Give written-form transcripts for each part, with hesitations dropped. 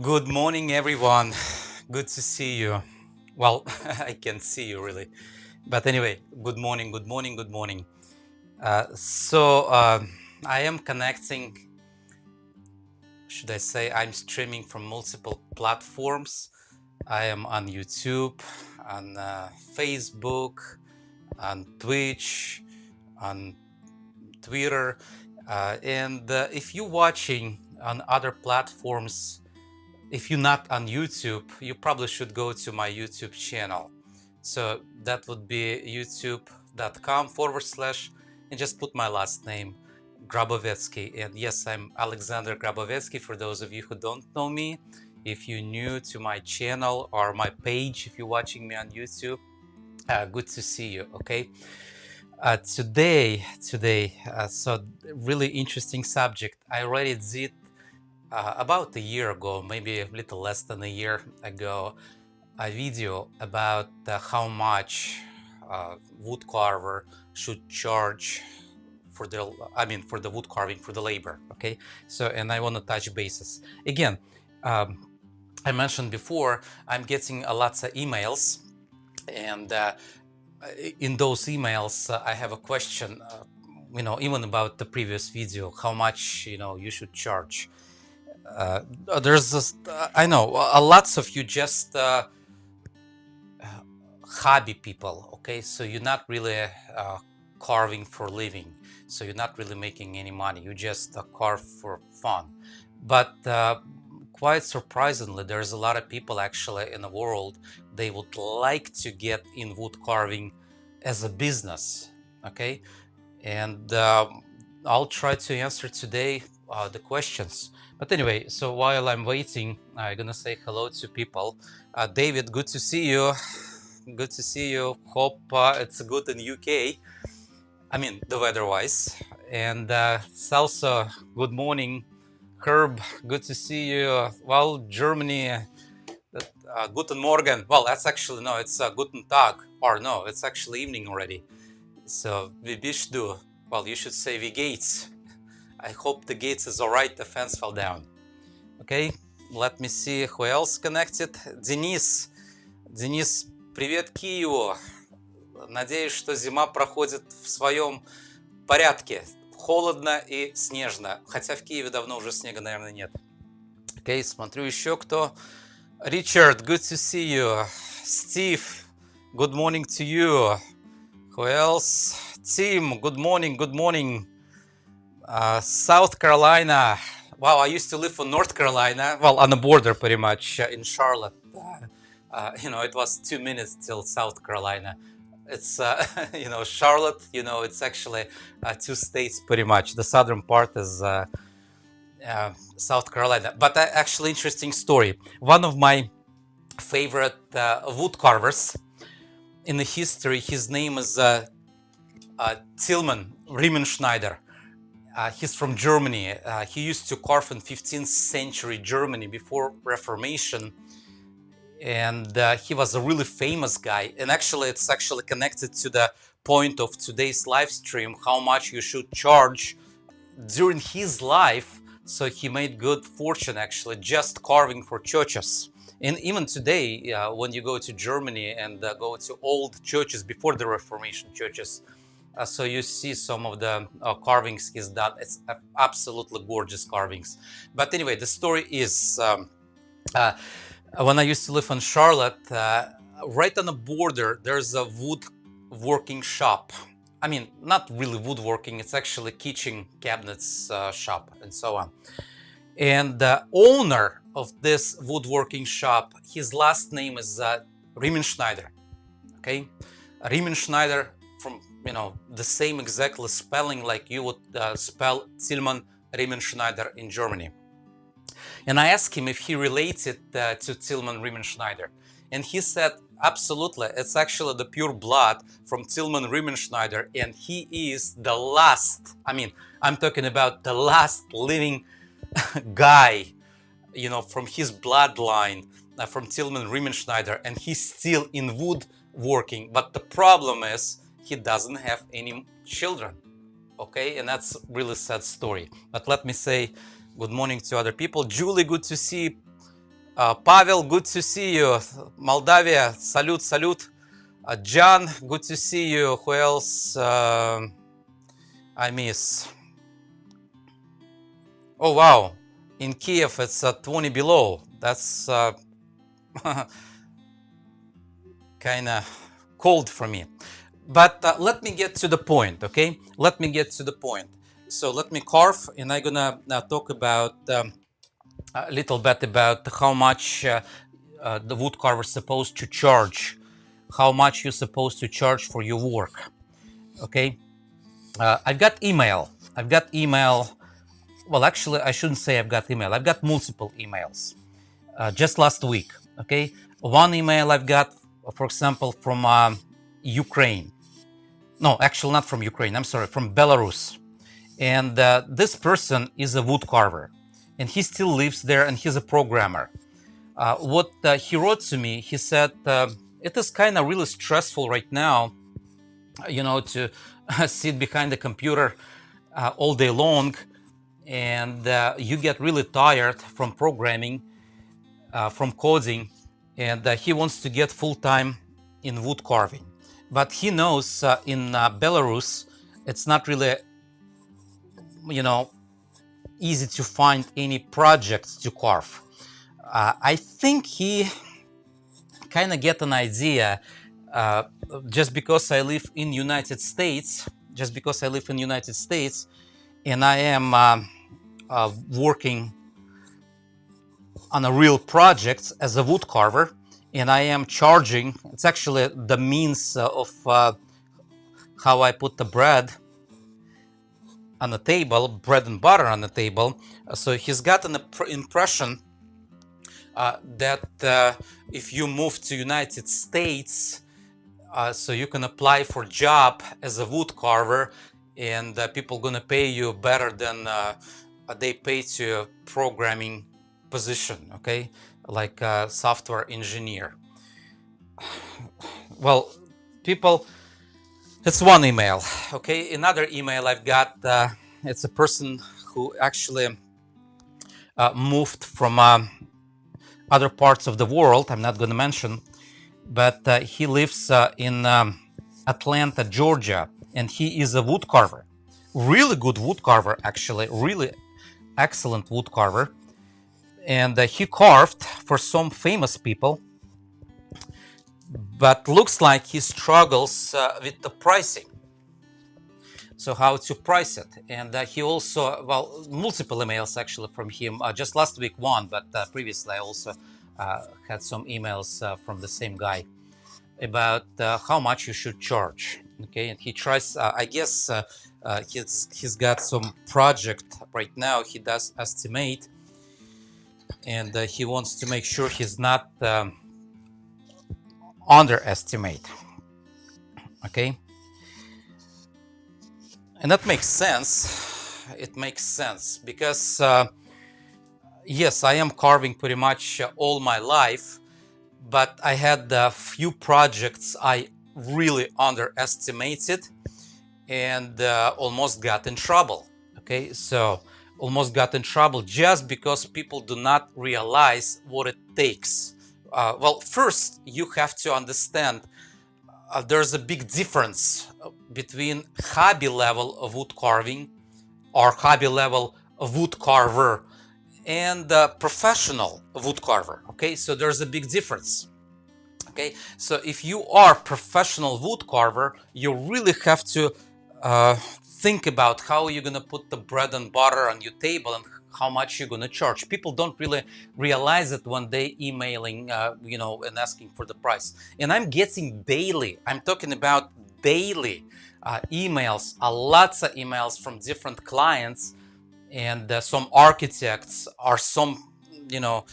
Good morning, everyone. Good to see you. Well, I can see you really. But anyway, good morning, good morning, good morning. I am connecting, should I say, I'm streaming from multiple platforms. I am on YouTube, on Facebook, on Twitch, on Twitter. And if you're watching on other platforms, if you're not on YouTube, you probably should go to my YouTube channel. So that would be youtube.com/ and just put my last name, Grabovetsky. And yes, I'm Alexander Grabovetsky. For those of you who don't know me, if you're new to my channel or my page, if you're watching me on YouTube, good to see you. Okay. So really interesting subject. I already did about a year ago, maybe a little less than a year ago, a video about how much wood carver should charge for the wood carving, for the labor. Okay, so and I want to touch bases again. I mentioned before, I'm getting lots of emails, and in those emails, I have a question. Even about the previous video, how much you should charge. There's this, I know lots of you just hobby people. Okay, so you're not really carving for living, so you're not really making any money, you just carve for fun. But quite surprisingly, there's a lot of people actually in the world, they would like to get in wood carving as a business. Okay, and I'll try to answer today the questions. But anyway, so while I'm waiting, I'm gonna say hello to people. David, good to see you. Good to see you. Hope it's good in UK. I mean, the weather-wise. And Salsa, good morning. Herb, good to see you. Well, Germany, Guten Morgen. Well, that's actually, no, it's Guten Tag. Or no, it's actually evening already. So, wie bist du? Well, you should say wie geht's. I hope the gates is all right. The fence fell down. Okay, let me see who else connected. Денис, привет Киеву. Надеюсь, что зима проходит в своем порядке. Холодно и снежно. Хотя в Киеве давно уже снега, наверное, нет. Окей, смотрю еще кто. Richard, good to see you. Steve, good morning to you. Who else? Tim, good morning, good morning. South Carolina. Wow, I used to live in North Carolina. Well, on the border pretty much, in Charlotte. It was 2 minutes till South Carolina. It's, Charlotte, it's actually 2 states pretty much. The southern part is South Carolina. But actually interesting story. One of my favorite wood carvers in the history, his name is Tillman Riemenschneider. He's from Germany. He used to carve in 15th century Germany before Reformation. And he was a really famous guy. And actually, it's actually connected to the point of today's live stream, how much you should charge during his life. So he made good fortune, actually, just carving for churches. And even today, when you go to Germany and go to old churches before the Reformation churches, so you see some of the carvings he's done. It's absolutely gorgeous carvings. But anyway, the story is when I used to live in Charlotte, right on the border, there's a woodworking shop. I mean, not really woodworking, it's actually kitchen cabinets shop and so on. And the owner of this woodworking shop, his last name is Riemenschneider. Okay, Riemenschneider, from the same exactly spelling like you would spell Tillman Riemenschneider in Germany. And I asked him if he related to Tillman Riemenschneider, and he said absolutely, it's actually the pure blood from Tillman Riemenschneider, and he is the last, I'm talking about the last living guy, from his bloodline, from Tillman Riemenschneider, and he's still in woodworking. But the problem is he doesn't have any children. Okay, and that's really sad story. But let me say good morning to other people. Julie, good to see. Pavel, good to see you. Moldavia, salute, salute. John, good to see you. Who else I miss? Oh, wow. In Kiev, it's 20 below. That's kind of cold for me. But let me get to the point, okay? Let me get to the point. So let me carve, and I'm gonna talk about a little bit about how much the wood carver is supposed to charge, how much you're supposed to charge for your work, okay? I've got email. I've got email. Well, actually, I shouldn't say I've got email. I've got multiple emails just last week, okay? One email I've got, for example, from Ukraine. No, actually not from Ukraine. I'm sorry, from Belarus. And this person is a wood carver, and he still lives there, and he's a programmer. What he wrote to me, he said, it is kind of really stressful right now, you know, to sit behind the computer all day long, and you get really tired from programming, from coding, and he wants to get full-time in wood carving. But he knows in Belarus, it's not really, you know, easy to find any projects to carve. I think he kind of get an idea just because I live in United States, and I am working on a real project as a wood carver, and I am charging. It's actually the means of how I put the bread on the table, bread and butter on the table. So he's got an impression that if you move to United States, so you can apply for job as a wood carver, and people gonna pay you better than they pay to a programming position, okay, like a software engineer. Well, people, it's one email, okay. Another email I've got, it's a person who actually moved from other parts of the world. I'm not going to mention, but he lives in Atlanta, Georgia, and he is a wood carver, really good wood carver, actually, really excellent wood carver. And he carved for some famous people, but looks like he struggles with the pricing. So how to price it. And he also, well, multiple emails actually from him, just last week one, but previously I also had some emails from the same guy about how much you should charge. Okay, and he tries, I guess he's got some project right now, he does estimate, and he wants to make sure he's not underestimate. Okay, and that makes sense. It makes sense because yes, I am carving pretty much all my life, but I had a few projects I really underestimated and almost got in trouble. Okay, so almost got in trouble just because people do not realize what it takes. Well, first you have to understand there's a big difference between hobby level of wood carving or hobby level of wood carver and professional wood carver. Okay, so there's a big difference. Okay, so if you are professional wood carver, you really have to think about how you're gonna put the bread and butter on your table and how much you're gonna charge. People don't really realize it when they emailing, you know, and asking for the price. And I'm getting daily. I'm talking about daily emails, lots of emails from different clients, and some architects or some, you know,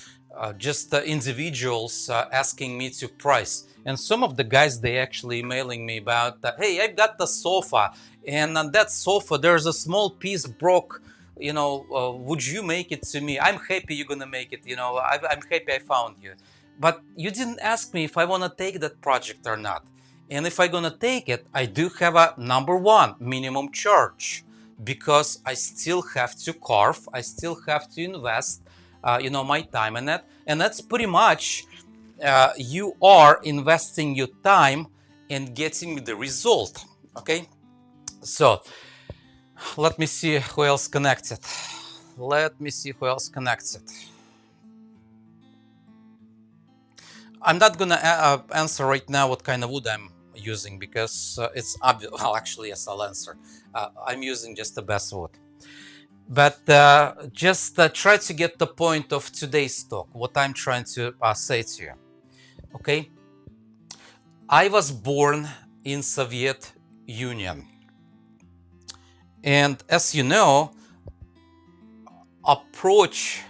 just individuals asking me to price. And some of the guys, they actually emailing me about, hey, I've got the sofa, and on that sofa there's a small piece broke, you know, would you make it to me? I'm happy you're gonna make it, you know, I'm happy I found you, but you didn't ask me if I want to take that project or not. And if I'm gonna take it, I do have a number one minimum charge, because I still have to carve, I still have to invest my time in it, and that's pretty much you are investing your time and getting the result. Okay, so let me see who else connected. Let me see who else connected. I'm not gonna answer right now what kind of wood I'm using, because it's obvious. Well, actually, yes, I'll answer. I'm using just the best wood. But just try to get the point of today's talk, what I'm trying to say to you. Okay, I was born in Soviet Union, and as you know, approach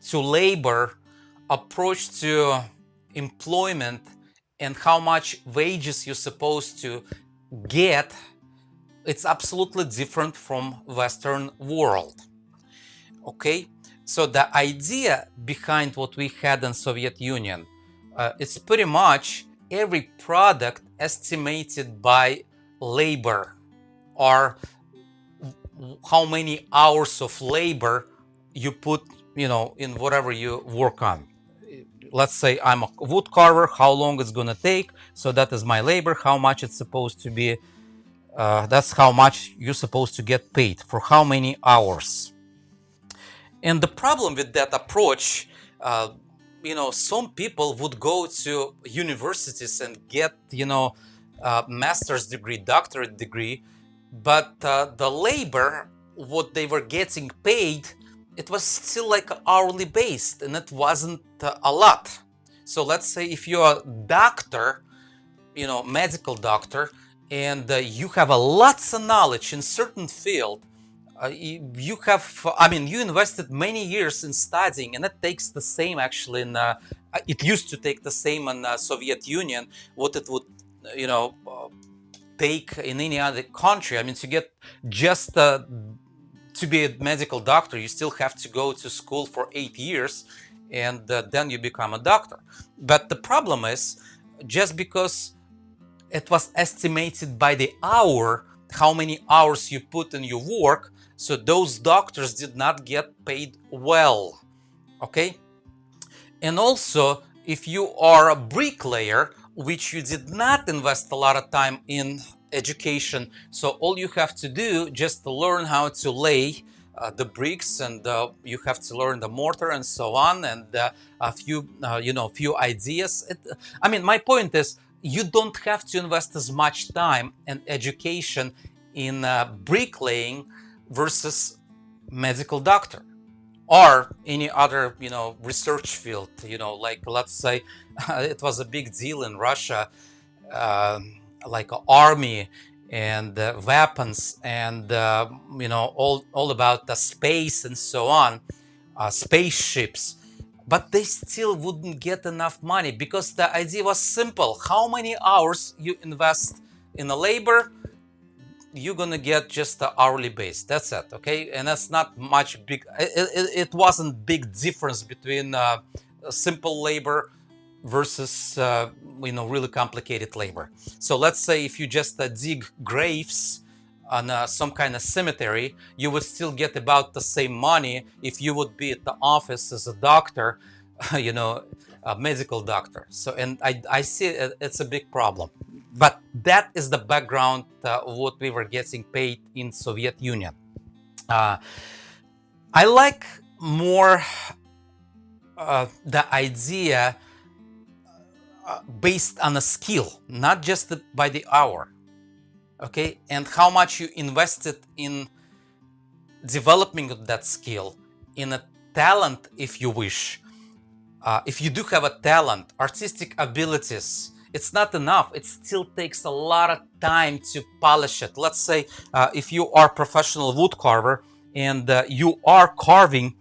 to labor, approach to employment, and how much wages you're supposed to get, it's absolutely different from Western world. Okay, so the idea behind what we had in Soviet Union, it's pretty much every product estimated by labor, or how many hours of labor you put, in whatever you work on. Let's say I'm a wood carver, how long it's gonna take, so that is my labor, how much it's supposed to be. That's how much you're supposed to get paid for how many hours. And the problem with that approach, some people would go to universities and get, master's degree, doctorate degree, but the labor, what they were getting paid, it was still like hourly based, and it wasn't a lot. So let's say if you're a doctor, medical doctor, and you have a lots of knowledge in certain field, you have, you invested many years in studying, and it takes the same actually it used to take the same in Soviet Union, what it would, take in any other country. To get just to be a medical doctor, you still have to go to school for 8 years, and then you become a doctor. But the problem is, just because it was estimated by the hour, how many hours you put in your work, so those doctors did not get paid well. Okay, and also if you are a bricklayer, which you did not invest a lot of time in education, so all you have to do just to learn how to lay the bricks, and you have to learn the mortar and so on, and a few ideas. My point is, you don't have to invest as much time and education in bricklaying versus medical doctor or any other research field. Like, let's say it was a big deal in Russia, like army and weapons, and all about the space and so on, spaceships, but they still wouldn't get enough money, because the idea was simple: how many hours you invest in the labor, you're gonna get just the hourly base. That's it. Okay, and that's not much big. It wasn't big difference between simple labor versus really complicated labor. So let's say if you just dig graves on some kind of cemetery, you would still get about the same money if you would be at the office as a doctor, a medical doctor. So, and I see it's a big problem. But that is the background of what we were getting paid in Soviet Union. I like more the idea based on a skill, not just by the hour. Okay, and how much you invested in developing that skill, in a talent, if you wish. If you do have a talent, artistic abilities, it's not enough. It still takes a lot of time to polish it. Let's say if you are a professional wood carver and you are carving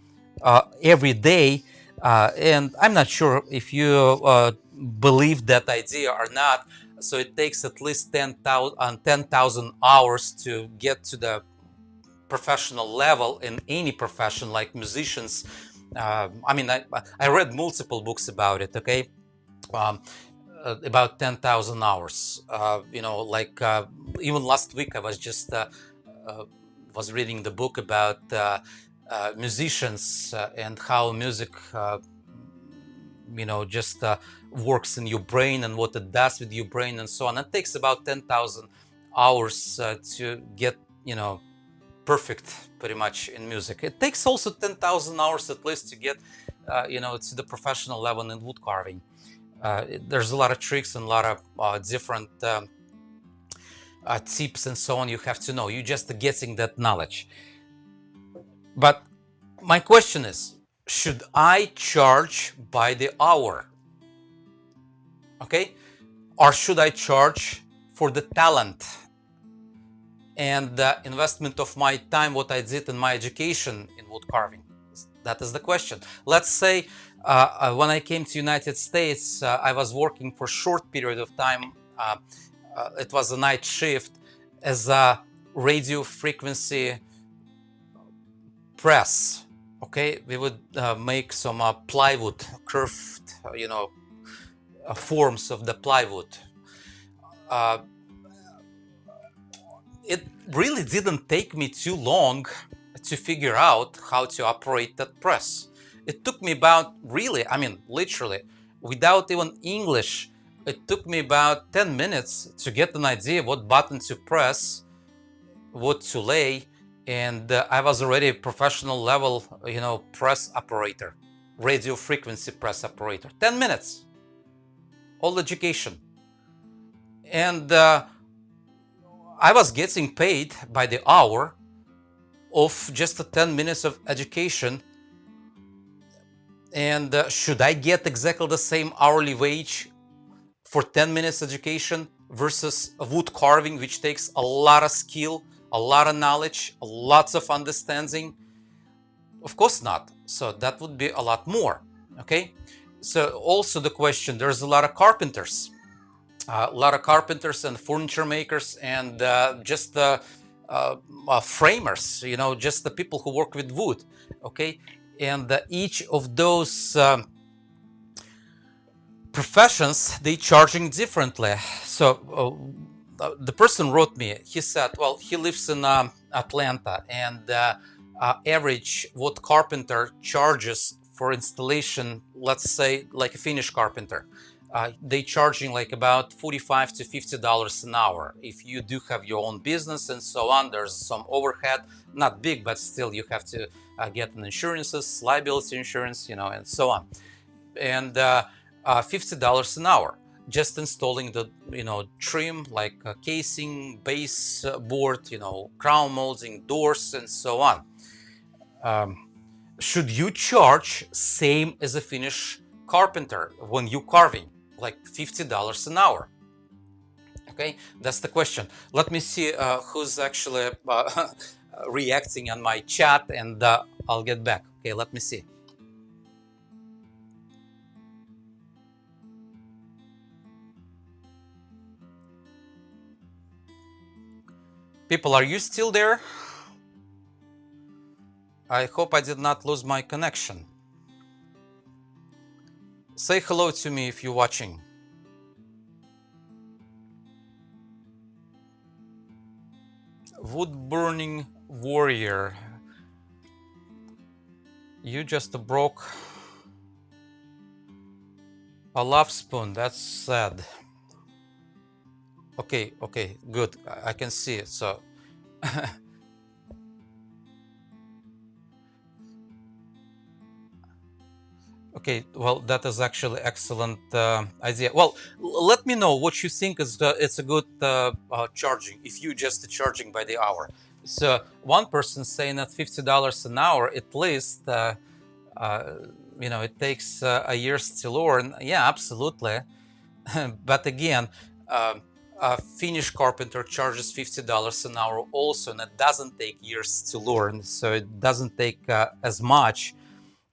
every day, and I'm not sure if you believe that idea or not, so it takes at least 10,000 hours to get to the professional level in any profession, like musicians. I read multiple books about it. Okay, about 10,000 hours. Even last week I was just was reading the book about musicians and how music just works in your brain and what it does with your brain and so on. It takes about 10,000 hours to get perfect pretty much in music. It takes also 10,000 hours at least to get to the professional level in wood carving. There's a lot of tricks and a lot of different tips and so on you have to know. You're just getting that knowledge. But my question is, should I charge by the hour? Okay? Or should I charge for the talent and the investment of my time, what I did in my education in wood carving? That is the question. Let's say when I came to United States, I was working for a short period of time. It was a night shift as a radio frequency press. Okay, we would make some plywood, curved, forms of the plywood. It really didn't take me too long to figure out how to operate that press. It took me about, literally, without even English, it took me about 10 minutes to get an idea what button to press, what to lay, and I was already a professional level, press operator, radio frequency press operator. 10 minutes, all education. And I was getting paid by the hour of just 10 minutes of education. And should I get exactly the same hourly wage for 10 minutes education versus wood carving, which takes a lot of skill, a lot of knowledge, lots of understanding? Of course not. So that would be a lot more. Okay. So also the question, there's a lot of carpenters, and furniture makers and just framers, just the people who work with wood. Okay. And each of those professions, they charging differently. So the person wrote me, he said, well, he lives in Atlanta, and average what carpenter charges for installation, let's say like a Finnish carpenter, they charging like about $45 to $50 an hour. If you do have your own business and so on, there's some overhead, not big, but still you have to get an insurances, liability insurance, and so on. And $50 an hour, just installing the, trim, like casing, base board, crown molding, doors, and so on. Should you charge same as a Finnish carpenter when you carving, like $50 an hour? Okay, that's the question. Let me see who's actually reacting on my chat, and I'll get back. Okay, let me see. People, are you still there? I hope I did not lose my connection. Say hello to me if you're watching. Wood burning warrior. You just broke a love spoon. That's sad. Okay, good. I can see it. So okay, well, that is actually excellent idea. Well, let me know what you think is it's a good charging, if you just charging by the hour. So one person saying that $50 an hour at least, it takes a year to learn. Yeah, absolutely. But again, a Finnish carpenter charges $50 an hour also, and it doesn't take years to learn, so it doesn't take as much.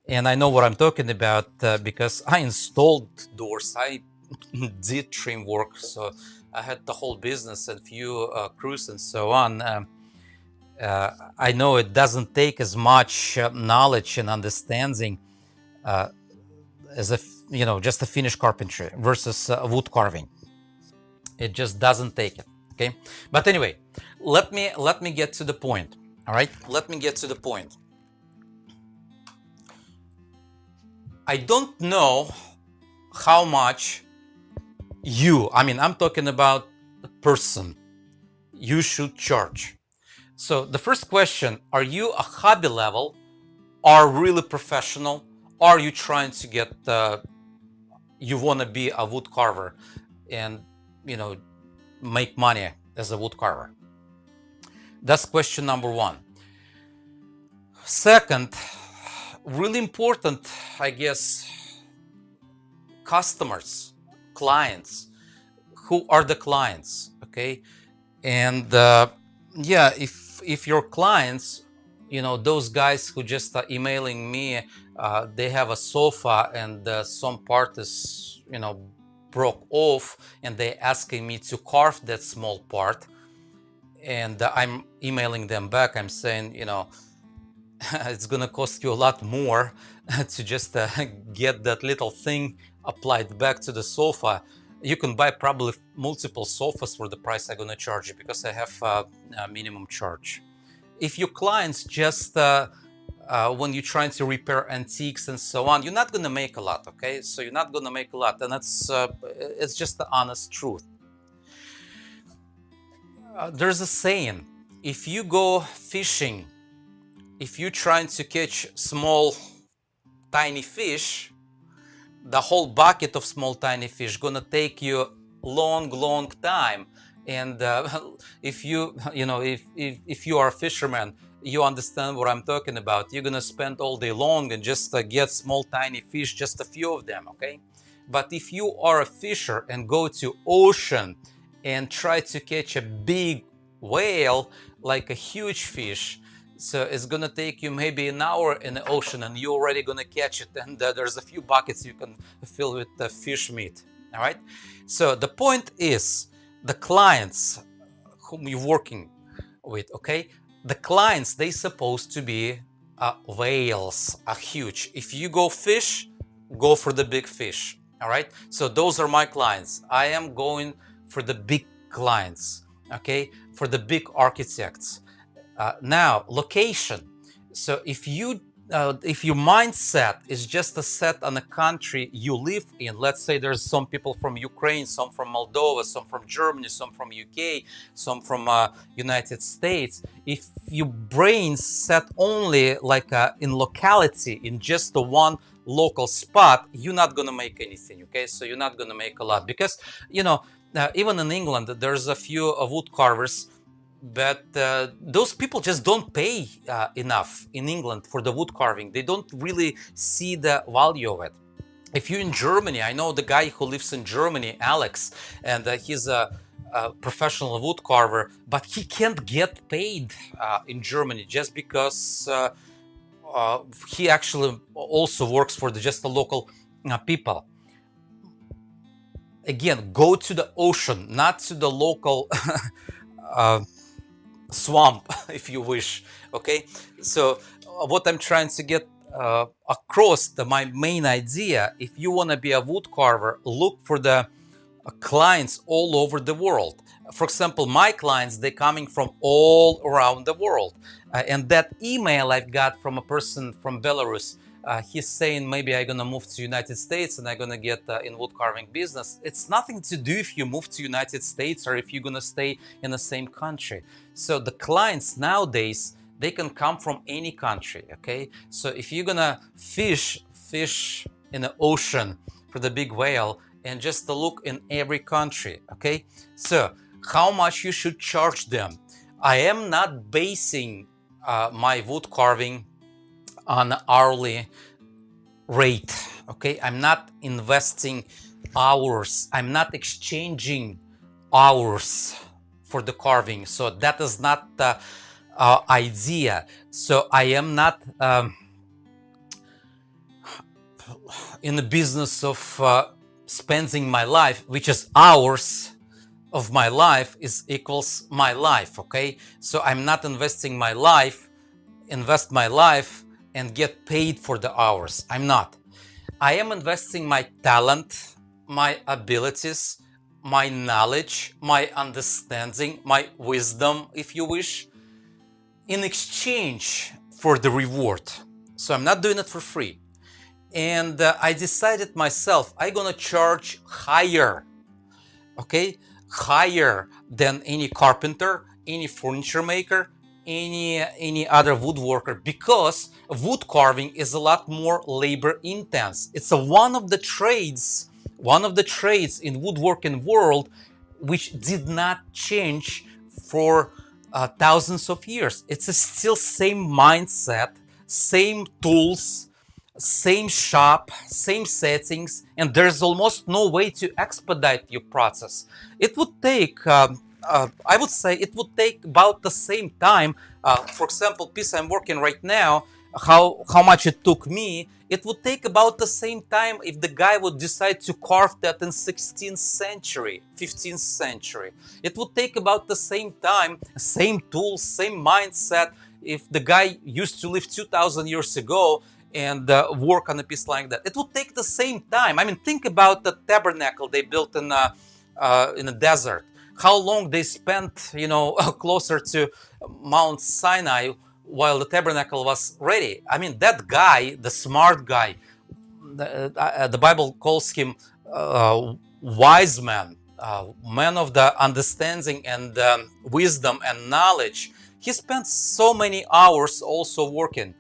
And I know what I'm talking about because I installed doors, I did trim work, so I had the whole business and few crews and so on. I know it doesn't take as much knowledge and understanding as just a Finnish carpentry versus wood carving. It just doesn't take it. Okay, but anyway, let me get to the point. All right, let me get to the point. I don't know how much I'm talking about a person, you should charge. So the first question, are you a hobby level, are really professional? Are you trying to get, you want to be a wood carver and, you know, make money as a wood carver? That's question number one. Second, really important, I guess, customers, clients. Who are the clients? Okay. And yeah, if your clients, those guys who just are emailing me, they have a sofa and some part is, broke off, and they asking me to carve that small part, and I'm emailing them back, I'm saying, it's gonna cost you a lot more to just get that little thing applied back to the sofa. You can buy probably multiple sofas for the price I'm gonna charge you, because I have a minimum charge. If your clients just when you're trying to repair antiques and so on, you're not gonna make a lot, okay? So you're not gonna make a lot, and it's just the honest truth. There's a saying: if you go fishing, if you're trying to catch small tiny fish, the whole bucket of small tiny fish gonna take you long time. And if if you are a fisherman, you understand what I'm talking about. You're gonna spend all day long and just get small tiny fish, just a few of them, okay? But if you are a fisher and go to ocean and try to catch a big whale, like a huge fish, so it's gonna take you maybe an hour in the ocean, and you're already gonna catch it, and there's a few buckets you can fill with the fish meat. All right. So the point is, the clients whom you're working with, okay, the clients, they supposed to be whales, are huge. If you go fish, go for the big fish. All right. So those are my clients. I am going for the big clients, okay, for the big architects. Now, location. So if your mindset is just a set on a country you live in, let's say there's some people from Ukraine, some from Moldova, some from Germany, some from UK, some from United States. If your brain set only like in locality, in just the one local spot, you're not gonna make anything. Okay, so you're not gonna make a lot, because even in England there's a few wood carvers, but those people just don't pay enough in England for the wood carving. They don't really see the value of it. If you're in Germany, I know the guy who lives in Germany, Alex, and he's a professional wood carver, but he can't get paid in Germany, just because he actually also works for just the local people. Again, go to the ocean, not to the local swamp, if you wish. Okay, so what I'm trying to get across, my main idea: if you want to be a wood carver, look for the clients all over the world. For example, my clients, they're coming from all around the world, and that email I've got from a person from Belarus, he's saying, maybe I'm gonna move to United States and I'm gonna get in wood carving business. It's nothing to do if you move to United States or if you're gonna stay in the same country. So the clients nowadays, they can come from any country. Okay, so if you're gonna fish in the ocean for the big whale, and just to look in every country. Okay, so how much you should charge them? I am not basing my wood carving on hourly rate. Okay, I'm not investing hours, I'm not exchanging hours for the carving. So that is not the idea. So I am not in the business of spending my life, which is hours of my life is equals my life. Okay, so I'm not investing my life, invest my life and get paid for the hours. I'm not. I am investing my talent, my abilities, my knowledge, my understanding, my wisdom, if you wish, in exchange for the reward. So I'm not doing it for free. And I decided myself, I'm gonna charge higher, okay, higher than any carpenter, any furniture maker, any other woodworker, because wood carving is a lot more labor intense. It's one of the trades in woodworking world which did not change for thousands of years. It's a still same mindset, same tools, same shop, same settings, and there's almost no way to expedite your process. It would take, I would say, it would take about the same time. For example, piece I'm working right now, how much it took me, it would take about the same time if the guy would decide to carve that in 16th century, 15th century. It would take about the same time, same tools, same mindset. If the guy used to live 2000 years ago and work on a piece like that, it would take the same time. I mean, think about the tabernacle they built in the desert. How long they spent, you know, closer to Mount Sinai while the tabernacle was ready. I mean, that guy, the smart guy, the Bible calls him wise man, man of the understanding and wisdom and knowledge. He spent so many hours also working,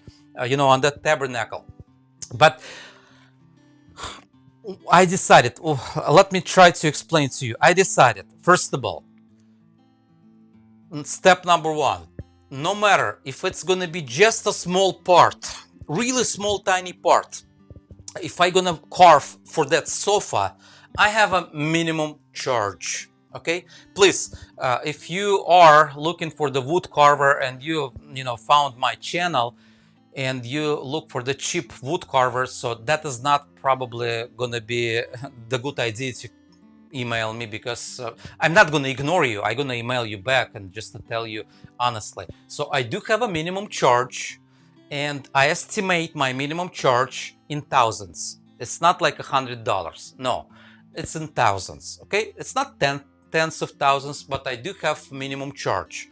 you know, on that tabernacle. But I decided, let me try to explain to you. I decided, first of all, step number one, no matter if it's going to be just a small part, really small, tiny part, if I'm going to carve for that sofa, I have a minimum charge. Okay, please, if you are looking for the wood carver and you know found my channel and you look for the cheap wood carvers, so that is not probably gonna be the good idea to email me, because I'm not gonna ignore you. I'm gonna email you back and just to tell you honestly. So I do have a minimum charge, and I estimate my minimum charge in thousands. It's not like $100. No, it's in thousands. Okay, it's not tens of thousands, but I do have minimum charge.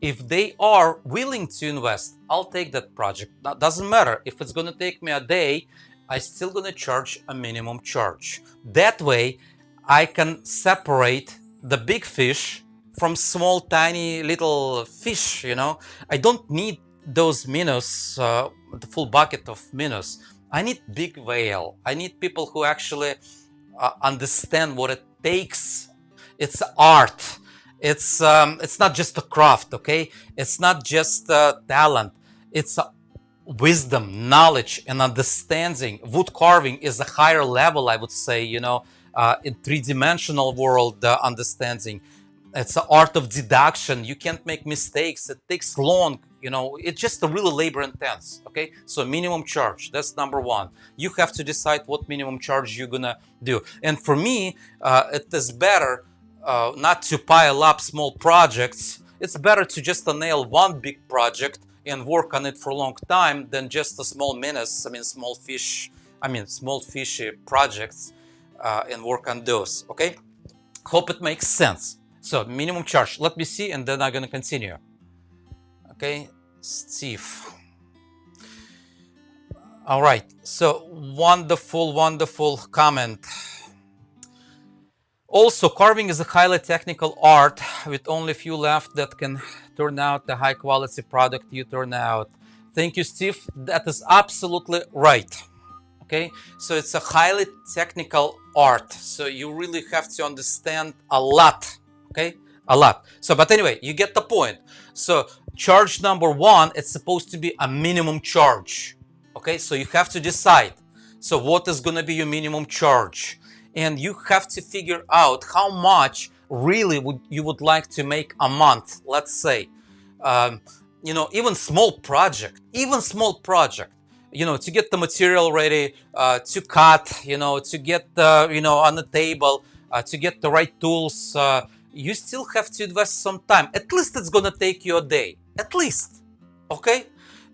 If they are willing to invest, I'll take that project. That doesn't matter if it's going to take me a day, I still going to charge a minimum charge. That way I can separate the big fish from small tiny little fish, you know. I don't need those minnows, the full bucket of minnows. I need big whale. I need people who actually understand what it takes. It's art. It's not just a craft, okay? It's not just talent. It's wisdom, knowledge, and understanding. Wood carving is a higher level, I would say, you know, in three-dimensional world understanding. It's an art of deduction. You can't make mistakes. It takes long, you know. It's just a really labor intense, okay? So minimum charge, that's number one. You have to decide what minimum charge you're gonna do. And for me, it is better not to pile up small projects. It's better to just nail one big project and work on it for a long time than just a small menace. I mean, small fishy projects and work on those. Okay, hope it makes sense. So minimum charge. Let me see, and then I'm gonna continue. Okay, Steve. All right. So wonderful comment. Also, carving is a highly technical art with only a few left that can turn out the high quality product you turn out. Thank you, Steve. That is absolutely right. Okay, so it's a highly technical art. So you really have to understand a lot. Okay, a lot. So, but anyway, you get the point. So charge number one, it's supposed to be a minimum charge. Okay, so you have to decide. So what is going to be your minimum charge? And you have to figure out how much really you would like to make a month. Let's say, you know, even small project, you know, to get the material ready, to cut, you know, to get you know, on the table, to get the right tools. You still have to invest some time. At least it's gonna take you a day, at least. Okay,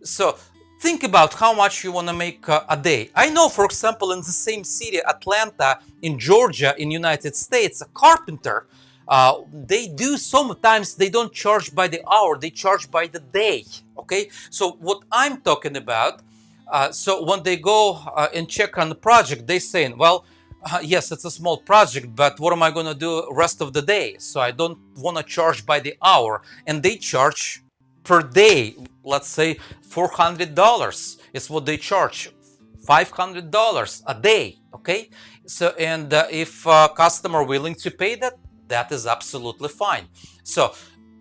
so think about how much you want to make a day. I know, for example, in the same city, Atlanta, in Georgia, in United States, a carpenter, they do sometimes, they don't charge by the hour, they charge by the day. Okay, so what I'm talking about, So when they go and check on the project, they saying, well, yes, it's a small project, but what am I going to do rest of the day? So I don't want to charge by the hour. And they charge per day. Let's say $400 is what they charge. $500 a day. Okay. So, and if customer willing to pay that, that is absolutely fine. So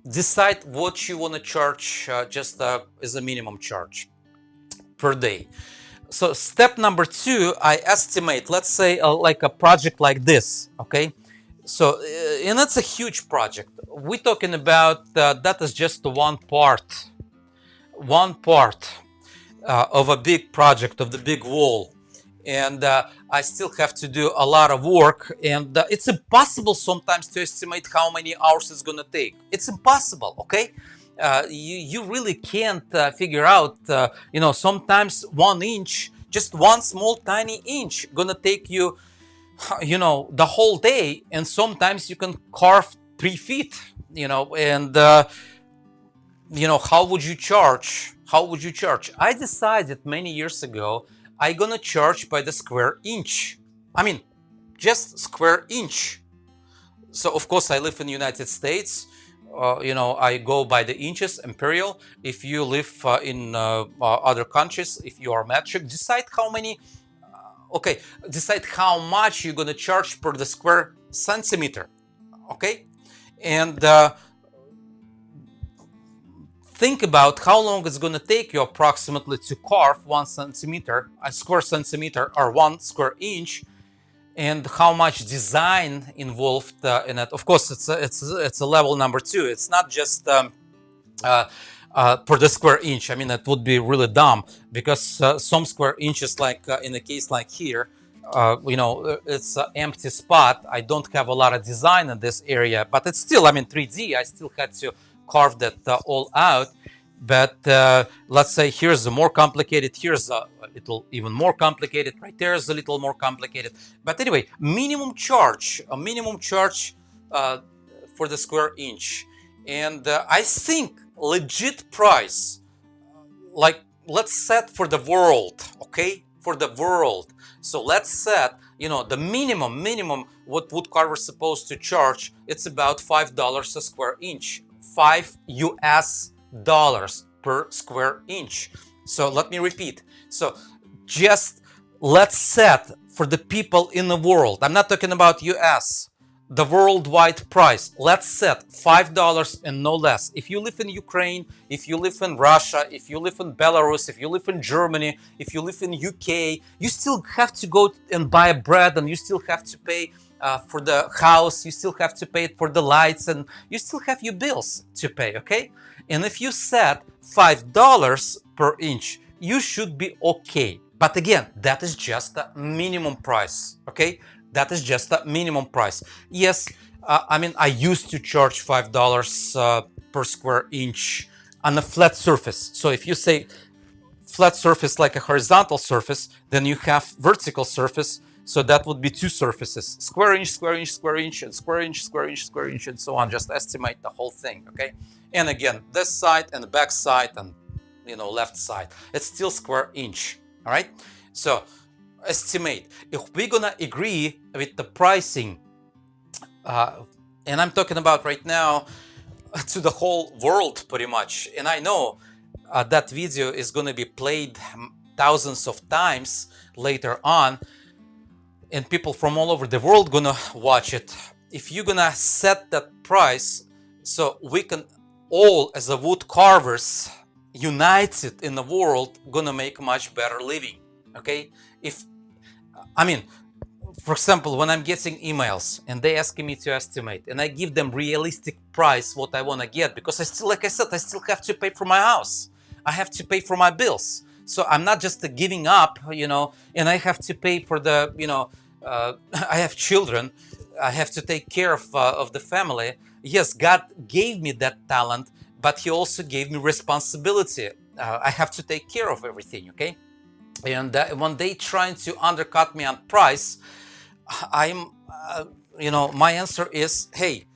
decide what you want to charge just as a minimum charge per day. So step number 2, I estimate, let's say like a project like this, okay? So, and it's a huge project. We're talking about that is just one part of a big project, of the big wall. And I still have to do a lot of work, and it's impossible sometimes to estimate how many hours it's gonna take. It's impossible, okay? You really can't figure out, sometimes 1 inch, just one small tiny inch gonna take you, the whole day. And sometimes you can carve 3 feet, and how would you charge? I decided many years ago I'm gonna charge by the square inch. I mean, just square inch. So of course I live in the United States. I go by the inches, imperial. If you live in other countries, if you are metric, decide how many. Decide how much you're gonna charge per the square centimeter. Okay, and think about how long it's going to take you approximately to carve 1 centimeter, a square centimeter, or 1 square inch, and how much design involved in it. Of course, it's a level number 2. It's not just per the square inch. I mean, it would be really dumb, because some square inches, like in a case like here, it's an empty spot. I don't have a lot of design in this area, but it's still, 3D. I still had to carve that all out. But let's say here's a more complicated, here's a little even more complicated, right there is a little more complicated. But anyway, a minimum charge for the square inch. And I think legit price, like, let's set for the world, okay, for the world. So let's set, the minimum what woodcarver is supposed to charge. It's about $5 a square inch, $5 per square inch. So let me repeat. So just let's set for the people in the world. I'm not talking about US. The worldwide price. Let's set $5 and no less. If you live in Ukraine, if you live in Russia, if you live in Belarus, if you live in Germany, if you live in UK, you still have to go and buy bread, and you still have to pay for the house, you still have to pay for the lights, and you still have your bills to pay, okay? And if you set $5 per inch, you should be okay. But again, that is just a minimum price, okay? That is just a minimum price. Yes, I used to charge $5 per square inch on a flat surface. So if you say flat surface like a horizontal surface, then you have vertical surface. So that would be 2 surfaces: square inch, square inch, square inch, and square inch, square inch, square inch, and so on. Just estimate the whole thing, okay? And again, this side and the back side and left side, it's still square inch. All right. So estimate. If we're gonna agree with the pricing, and I'm talking about right now to the whole world pretty much, and I know that video is gonna be played thousands of times later on, and people from all over the world gonna watch it. If you're gonna set that price, so we can all, as a wood carvers, united in the world, gonna make much better living. Okay? For example, when I'm getting emails and they asking me to estimate, and I give them realistic price what I want to get, because I still, like I said, I still have to pay for my house. I have to pay for my bills. So I'm not just giving up, and I have to pay for the, I have children. I have to take care of the family. Yes, God gave me that talent, but He also gave me responsibility. I have to take care of everything, okay? And when they trying to undercut me on price, my answer is, hey,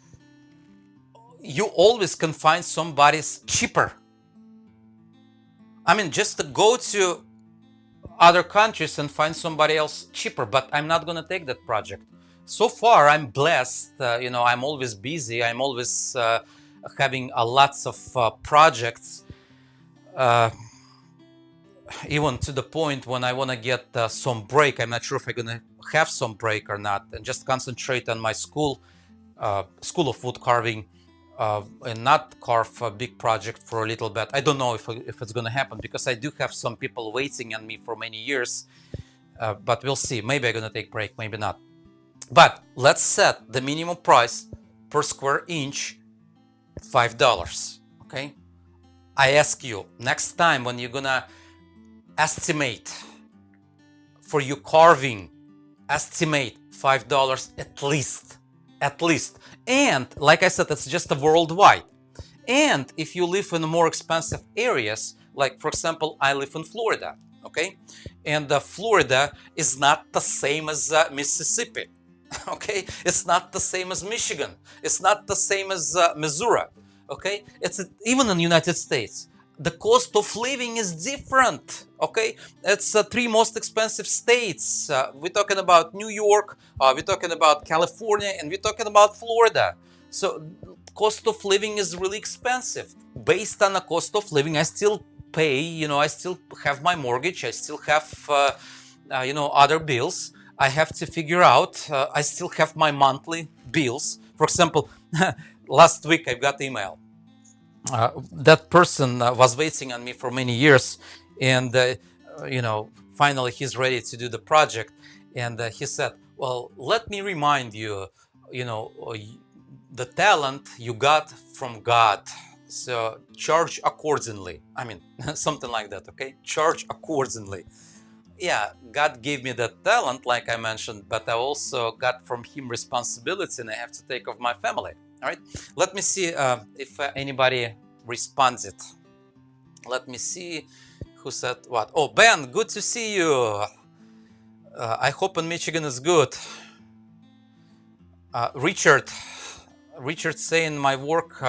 you always can find somebody's cheaper. Just to go to other countries and find somebody else cheaper, but I'm not gonna take that project. So far, I'm blessed. I'm always busy. I'm always having lots of projects, uh, even to the point when I want to get some break. I'm not sure if I'm gonna have some break or not, and just concentrate on my school of wood carving, and not carve a big project for a little bit. I don't know if it's going to happen, because I do have some people waiting on me for many years, but we'll see. Maybe I'm going to take break, maybe not. But let's set the minimum price per square inch, $5. Okay, I ask you, next time when you're gonna estimate for your carving, estimate $5 at least. And like I said, it's just a worldwide. And if you live in more expensive areas, like for example, I live in Florida, okay, and Florida is not the same as Mississippi. Okay, it's not the same as Michigan, it's not the same as Missouri. Okay, it's even in the United States, the cost of living is different. Okay, it's three most expensive states. We're talking about New York, we're talking about California, and we're talking about Florida. So cost of living is really expensive. Based on the cost of living, I still pay, I still have my mortgage, I still have other bills. I have to figure out, I still have my monthly bills. For example, last week I got email. That person was waiting on me for many years, and finally he's ready to do the project. And he said, well, let me remind you, the talent you got from God, so charge accordingly. I mean, something like that. Okay, charge accordingly. Yeah, God gave me that talent, like I mentioned, but I also got from him responsibility, and I have to take care of my family. All right, let me see if anybody responds it. Let me see who said what. Oh, Ben, good to see you. I hope in Michigan is good. Richard saying my work,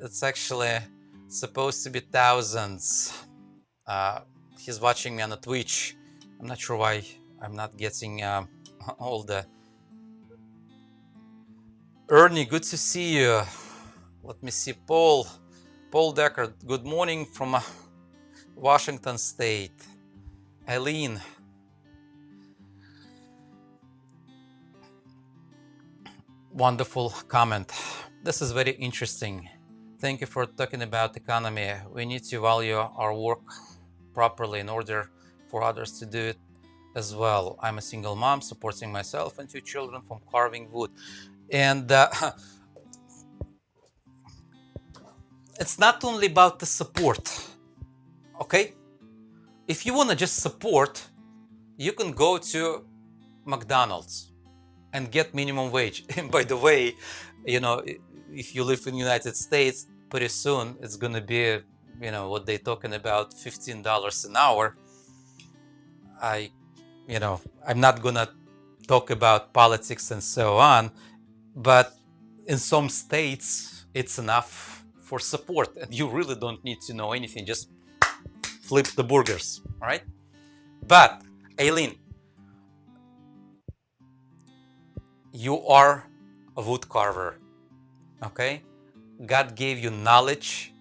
it's actually supposed to be thousands. He's watching me on the Twitch. I'm not sure why I'm not getting all the. Ernie, good to see you. Let me see. Paul Decker, good morning from Washington State. Eileen. Wonderful comment. This is very interesting. Thank you for talking about economy. We need to value our work properly in order for others to do it as well. I'm a single mom supporting myself and 2 children from carving wood. And it's not only about the support, okay? If you want to just support, you can go to McDonald's and get minimum wage. And by the way, if you live in the United States, pretty soon it's going to be, what they're talking about, $15 an hour. I'm not going to talk about politics and so on, but in some states, it's enough for support. And you really don't need to know anything. Just flip the burgers, all right? But, Aileen, you are a wood carver, okay? God gave you knowledge,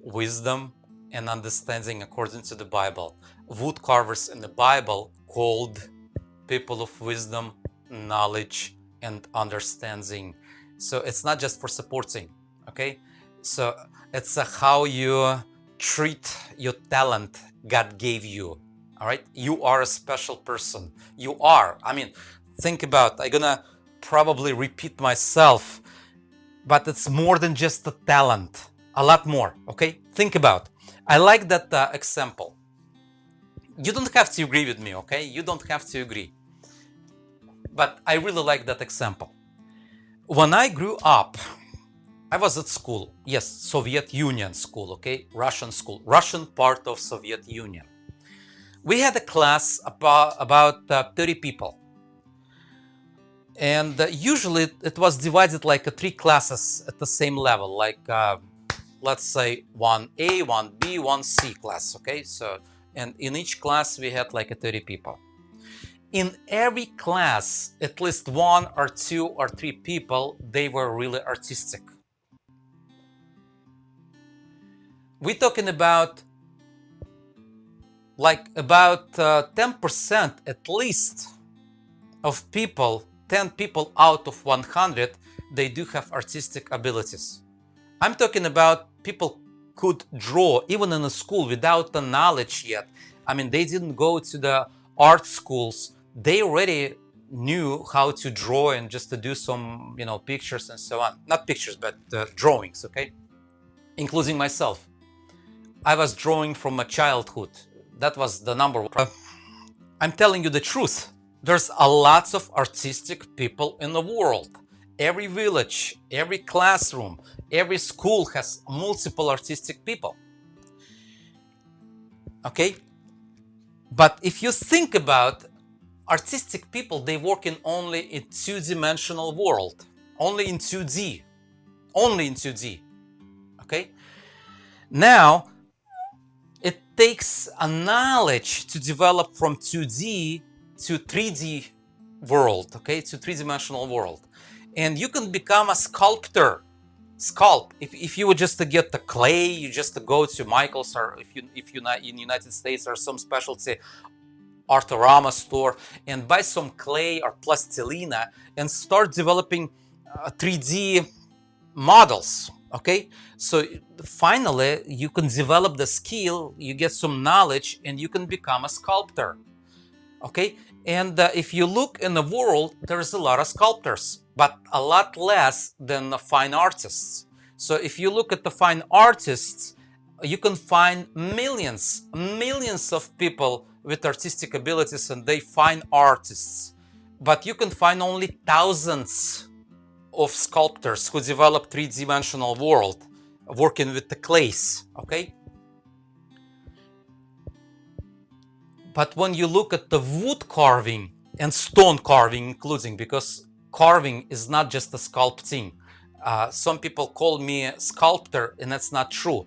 wisdom, and understanding according to the Bible. Wood carvers in the Bible called people of wisdom, knowledge, and understanding. So it's not just for supporting, okay? So it's how you treat your talent God gave you, all right? You are a special person. You are. I mean, think about, I'm gonna probably repeat myself, but it's more than just a talent, a lot more, okay? Think about, I like that example. You don't have to agree with me, okay? You don't have to agree. But I really like that example. When I grew up, I was at school. Yes, Soviet Union school, okay? Russian school, Russian part of Soviet Union. We had a class about 30 people. And usually it was divided like 3 classes at the same level, like let's say 1A, 1B, 1C class, okay? So, and in each class we had like 30 people. In every class, at least 1 or 2 or 3 people, they were really artistic. We're talking about like about 10% at least of people, 10 people out of 100, they do have artistic abilities. I'm talking about people could draw even in a school without the knowledge yet. I mean, they didn't go to the art schools. They already knew how to draw and just to do some, you know, pictures and so on. Not pictures, but drawings, okay? Including myself. I was drawing from my childhood. That was the number one. I'm telling you the truth. There's a lot of artistic people in the world. Every village, every classroom, every school has multiple artistic people. Okay? But if you think about artistic people, they work in only in two-dimensional world. Only in 2D. Only in 2D. Okay? Now, it takes a knowledge to develop from 2D to 3D world, okay, to three-dimensional world. And you can become a sculptor. Sculpt. If you would just to get the clay, you just to go to Michael's, or if you're not in the United States or some specialty Artorama store and buy some clay or plastilina and start developing 3D models. Okay, so finally you can develop the skill, you get some knowledge, and you can become a sculptor. Okay, and if you look in the world, there's a lot of sculptors, but a lot less than the fine artists. So if you look at the fine artists, you can find millions of people with artistic abilities, and they fine artists, but you can find only thousands of sculptors who develop three-dimensional world working with the clays. Okay, but when you look at the wood carving and stone carving including, because carving is not just a sculpting. Some people call me a sculptor, and that's not true,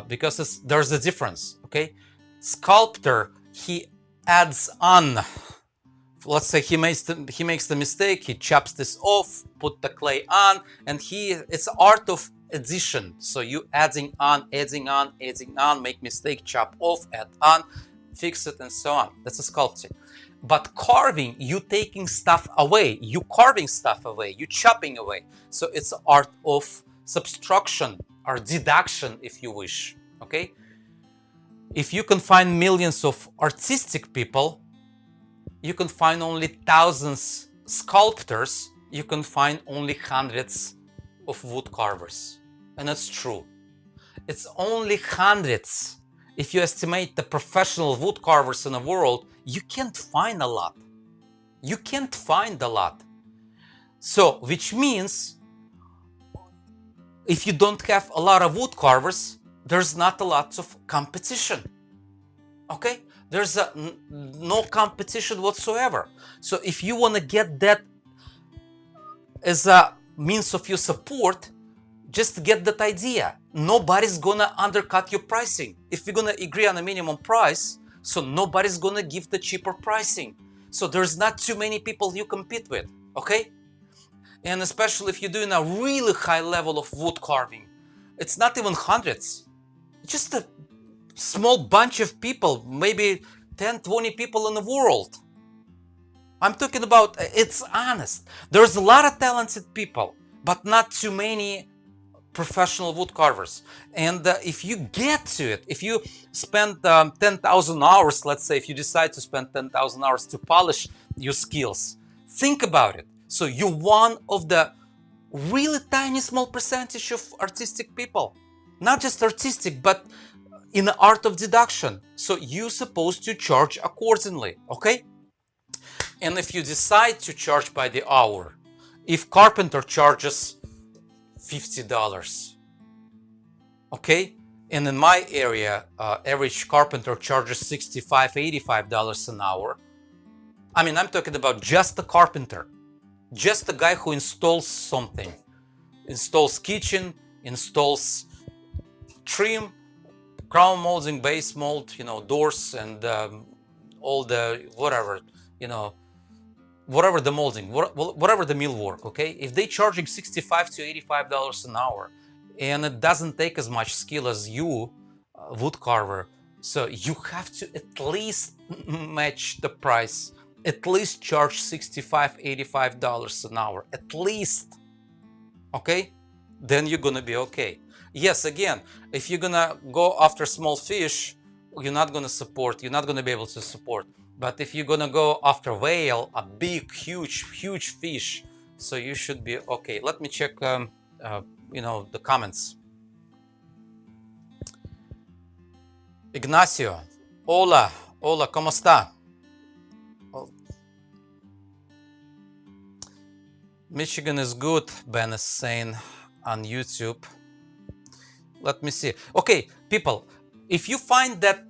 because there's a difference. Okay, sculptor, he adds on. Let's say he makes the mistake, he chops this off, put the clay on, and it's art of addition. So you adding on, make mistake, chop off, add on, fix it, and so on. That's a sculpting. But carving, you taking stuff away, you carving stuff away, you chopping away. So it's art of subtraction or deduction, if you wish. Okay, if you can find millions of artistic people, you can find only thousands sculptors, you can find only hundreds of wood carvers. And that's true. It's only hundreds. If you estimate the professional wood carvers in the world, you can't find a lot. You can't find a lot. So, which means if you don't have a lot of wood carvers, there's not a lot of competition. Okay? There's no competition whatsoever. So if you want to get that as a means of your support, just get that idea. Nobody's gonna undercut your pricing. If you're gonna agree on a minimum price, so nobody's gonna give the cheaper pricing. So there's not too many people you compete with, okay? And especially if you're doing a really high level of wood carving, it's not even hundreds. It's just a small bunch of people, maybe 10, 20 people in the world. I'm talking about, it's honest. There's a lot of talented people, but not too many professional wood carvers. And if you get to it, if you spend 10,000 hours, let's say, if you decide to spend 10,000 hours to polish your skills, think about it. So you're one of the really tiny small percentage of artistic people. Not just artistic, but in the art of deduction. So you're supposed to charge accordingly, okay? And if you decide to charge by the hour, if carpenter charges $50, okay? And in my area, average carpenter charges $65, $85 an hour. I mean, I'm talking about just the carpenter, just the guy who installs something, installs kitchen, installs trim, crown molding, base mold, doors, and all the whatever, whatever the molding, whatever the mill work. Okay, if they charging $65 to $85 an hour, and it doesn't take as much skill as you, wood carver, so you have to at least match the price, at least charge $65 to $85 an hour, at least. Okay, then you're gonna be okay. Yes, again, if you're gonna go after small fish, you're not gonna be able to support. But if you're gonna go after whale, a big, huge fish, so you should be okay. Let me check the comments. Ignacio, hola, ¿cómo está? Michigan is good, Ben is saying on YouTube. Let me see. Okay, people, if you find that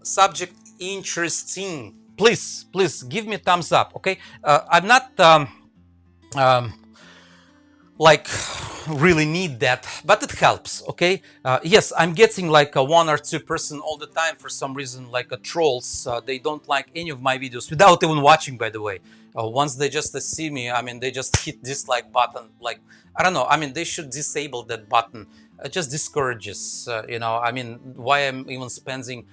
subject interesting, please give me a thumbs up. Okay, I'm not like really need that, but it helps. Okay, yes, I'm getting like a 1 or 2 person all the time for some reason, like trolls. They don't like any of my videos without even watching, by the way. Once they just see me, I mean, they just hit dislike button. Like, I don't know, I mean, they should disable that button. It just discourages, I mean, why I'm even spending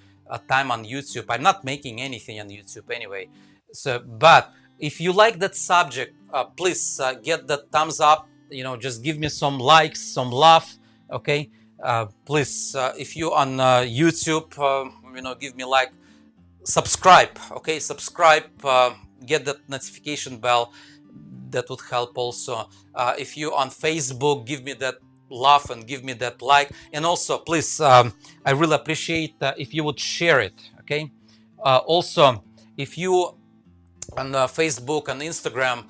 time on YouTube. I'm not making anything on YouTube anyway. So, but if you like that subject, please get that thumbs up. Just give me some likes, some love. Okay, please, if you on YouTube, give me like, subscribe. Okay, subscribe, get that notification bell. That would help also. If you on Facebook, give me that love and give me that like. And also, please, I really appreciate if you would share it. Okay, also, if you on Facebook and Instagram,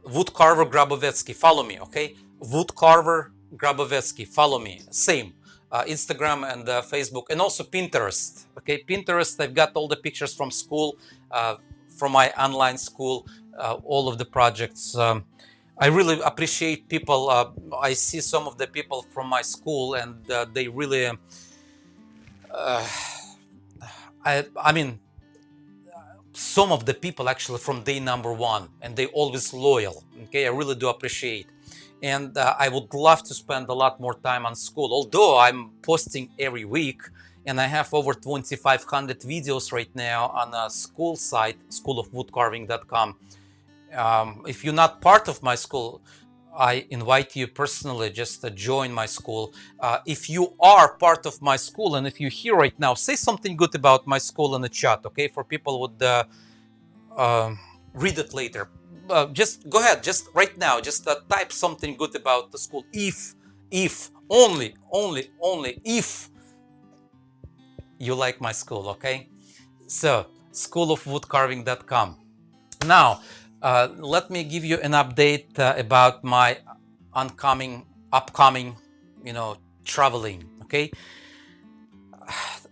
Woodcarver Grabovetsky, follow me. Okay, Woodcarver Grabovetsky, follow me. Same Instagram and Facebook, and also Pinterest. Okay, Pinterest, I've got all the pictures from school, from my online school, all of the projects. I really appreciate people. I see some of the people from my school, and they really, I mean, some of the people actually from day number 1, and they always loyal. Okay, I really do appreciate. And I would love to spend a lot more time on school, although I'm posting every week, and I have over 2,500 videos right now on a school site, schoolofwoodcarving.com. If you're not part of my school, I invite you personally just to join my school. If you are part of my school, and if you're here right now, say something good about my school in the chat, okay? For people would read it later. Just go ahead, just right now, just type something good about the school. If only if you like my school, okay? So, schoolofwoodcarving.com. Now, let me give you an update about my upcoming, traveling. Okay,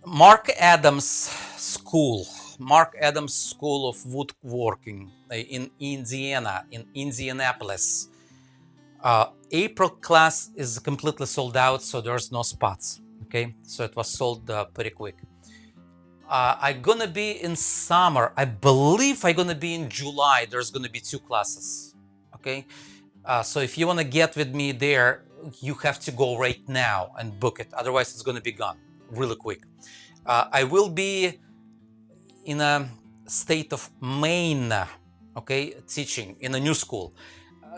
Mark Adams School of Woodworking in Indiana, in Indianapolis. April class is completely sold out, so there's no spots. Okay, so it was sold pretty quick. I'm gonna be in summer. I believe I'm gonna be in July. There's gonna be 2 classes. Okay, so if you wanna get with me there, you have to go right now and book it. Otherwise, it's gonna be gone really quick. I will be in a state of Maine. Okay, teaching in a new school.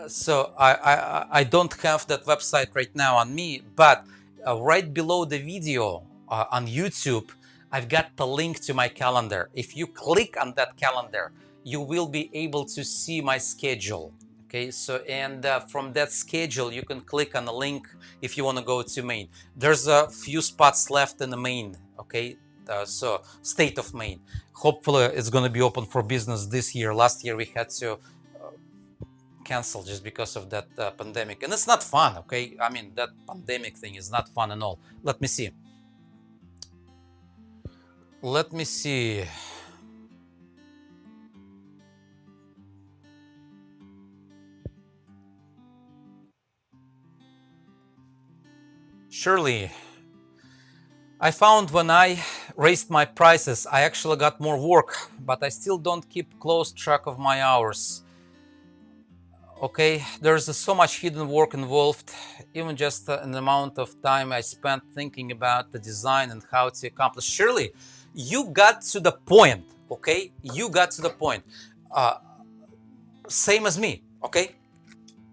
So I don't have that website right now on me, but right below the video on YouTube, I've got the link to my calendar. If you click on that calendar, you will be able to see my schedule. Okay, so and from that schedule, you can click on the link if you want to go to Maine. There's a few spots left in the Maine. Okay, so state of Maine. Hopefully, it's going to be open for business this year. Last year, we had to cancel just because of that pandemic, and it's not fun. Okay, I mean that pandemic thing is not fun at all. Let me see. Let me see. Shirley, I found when I raised my prices, I actually got more work, but I still don't keep close track of my hours. Okay, there's so much hidden work involved, even just an amount of time I spent thinking about the design and how to accomplish. Surely, you got to the point, okay? You got to the point. Uh, Same as me, okay?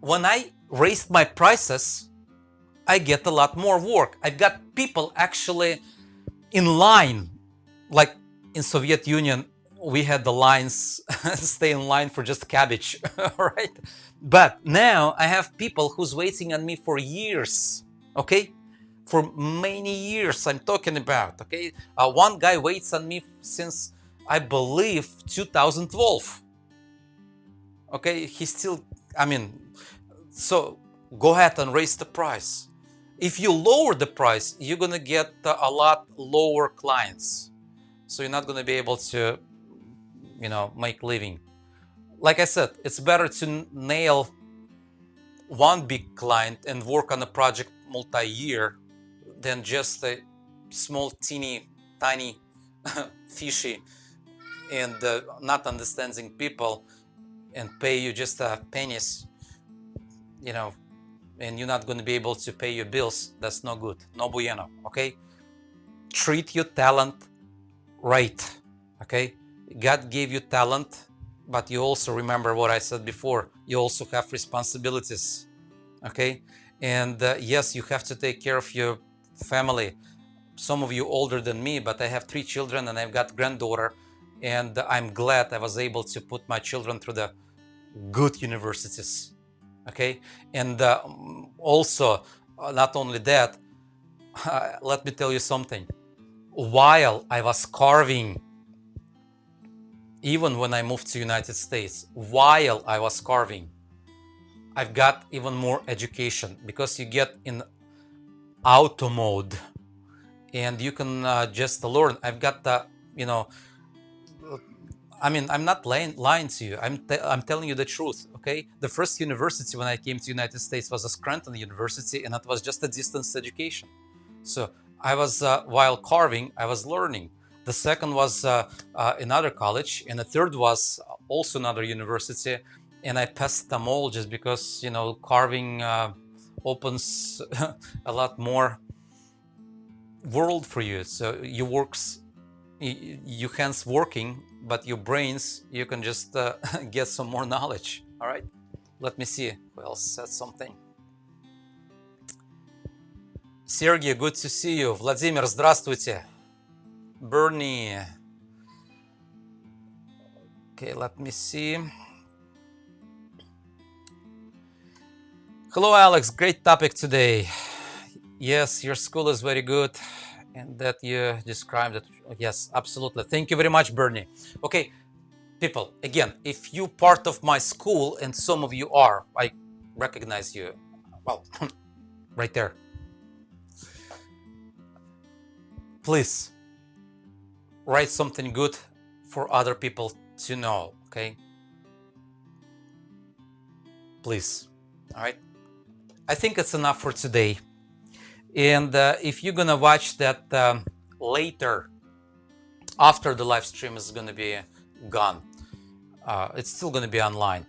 When I raised my prices, I get a lot more work. I've got people actually in line, like in Soviet Union, we had the lines, stay in line for just cabbage, right? But now I have people who's waiting on me for years, okay? For many years I'm talking about, okay? One guy waits on me since, I believe, 2012. Okay, he's still, I mean, so go ahead and raise the price. If you lower the price, you're gonna get a lot lower clients. So you're not gonna be able to, make living. Like I said, it's better to nail one big client and work on a project multi-year than just a small, teeny, tiny, fishy, and not understanding people and pay you just pennies, and you're not going to be able to pay your bills. That's no good. No bueno. Okay. Treat your talent right. Okay. God gave you talent, but you also remember what I said before. You also have responsibilities. Okay. And yes, you have to take care of your family. Some of you older than me, but I have 3 children and I've got granddaughter, and I'm glad I was able to put my children through the good universities. Okay. And also, not only that, let me tell you something. While I was carving, even when I moved to United States, while I was carving, I've got even more education, because you get in auto mode and you can just learn. I've got the, I'm not lying to you. I'm telling you the truth, okay? The first university when I came to United States was a Scranton University, and that was just a distance education. So I was, while carving, I was learning. The second was another college, and the third was also another university. And I passed them all just because, carving opens a lot more world for you. So your hands working, but your brains, you can just get some more knowledge. All right, let me see who else said something. Sergey, good to see you. Vladimir, здравствуйте. Bernie. Okay, let me see. Hello, Alex. Great topic today. Yes, your school is very good, and that you described it. Yes, absolutely. Thank you very much, Bernie. Okay, people, again, if you part of my school, and some of you are, I recognize you. Well, right there. Please write something good for other people to know, okay? Please. All right. I think it's enough for today. And if you're gonna watch that later, after the live stream is gonna be gone, it's still gonna be online.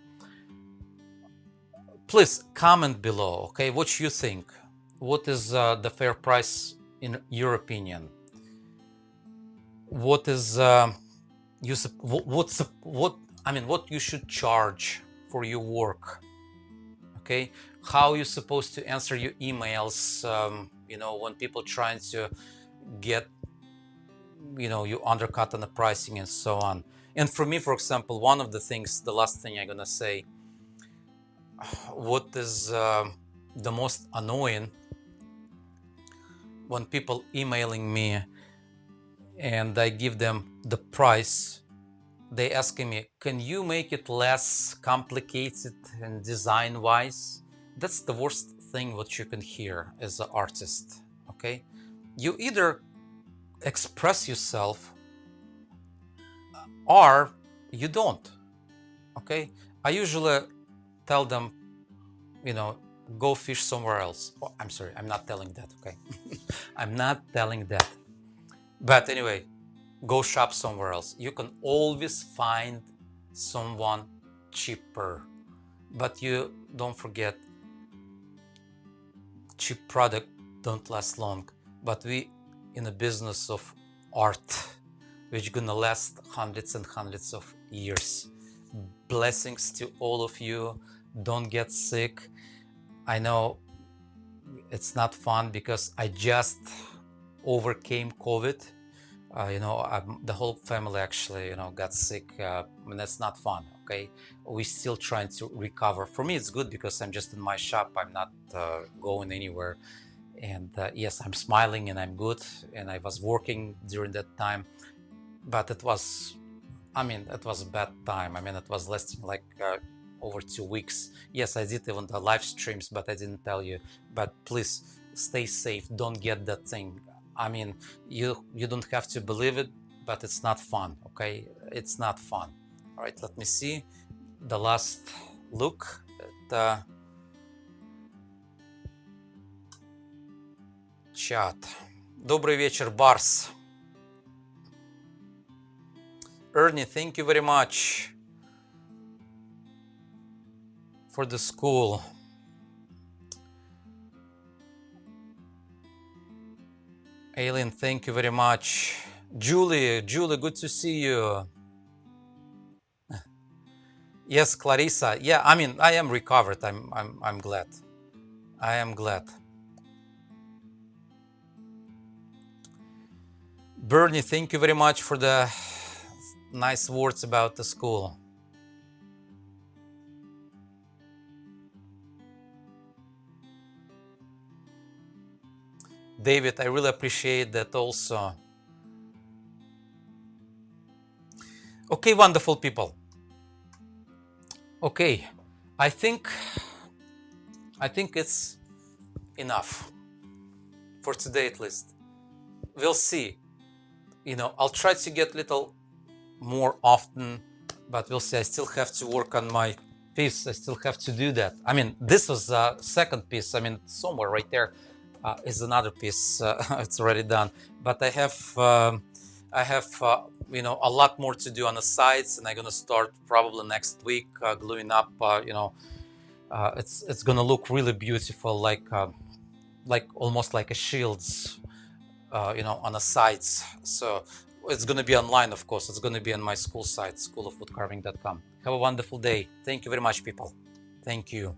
Please comment below, okay? What you think? What is the fair price in your opinion? What is what you should charge for your work? Okay, how you're supposed to answer your emails? When people trying to get, you undercut on the pricing and so on. And for me, for example, one of the things, the last thing I'm gonna say, what is the most annoying, when people emailing me and I give them the price, they asking me, can you make it less complicated and design wise? That's the worst thing what you can hear as an artist. Okay, you either express yourself or you don't. Okay, I usually tell them, go fish somewhere else. Oh, I'm sorry, I'm not telling that. Okay, I'm not telling that. But anyway, go shop somewhere else. You can always find someone cheaper. But you don't forget, cheap product don't last long. But we in a business of art, which gonna last hundreds and hundreds of years. Blessings to all of you. Don't get sick. I know it's not fun because I just overcame COVID. The whole family actually, got sick. And that's not fun. Okay, we're still trying to recover. For me, it's good because I'm just in my shop. I'm not going anywhere. And yes, I'm smiling and I'm good. And I was working during that time, but it was a bad time. It was lasting like over 2 weeks. Yes, I did even the live streams, but I didn't tell you. But please stay safe. Don't get that thing. You don't have to believe it, but it's not fun. Okay, it's not fun. All right, let me see the last look at the chat. Добрый вечер, Барс. Ernie, thank you very much for the school. Aileen, thank you very much. Julie, good to see you. Yes, Clarissa. Yeah, I am recovered. I'm glad. I am glad. Bernie, thank you very much for the nice words about the school. David, I really appreciate that also. Okay, wonderful people. Okay, I think it's enough for today at least. We'll see. I'll try to get a little more often, but we'll see. I still have to work on my piece. I still have to do that. This was a second piece. Somewhere right there is another piece. It's already done, but I have a lot more to do on the sides, and I'm gonna start probably next week gluing up. It's gonna look really beautiful, like almost like a shields, on the sides. So it's gonna be online, of course. It's gonna be on my school site, schoolofwoodcarving.com. Have a wonderful day. Thank you very much, people. Thank you.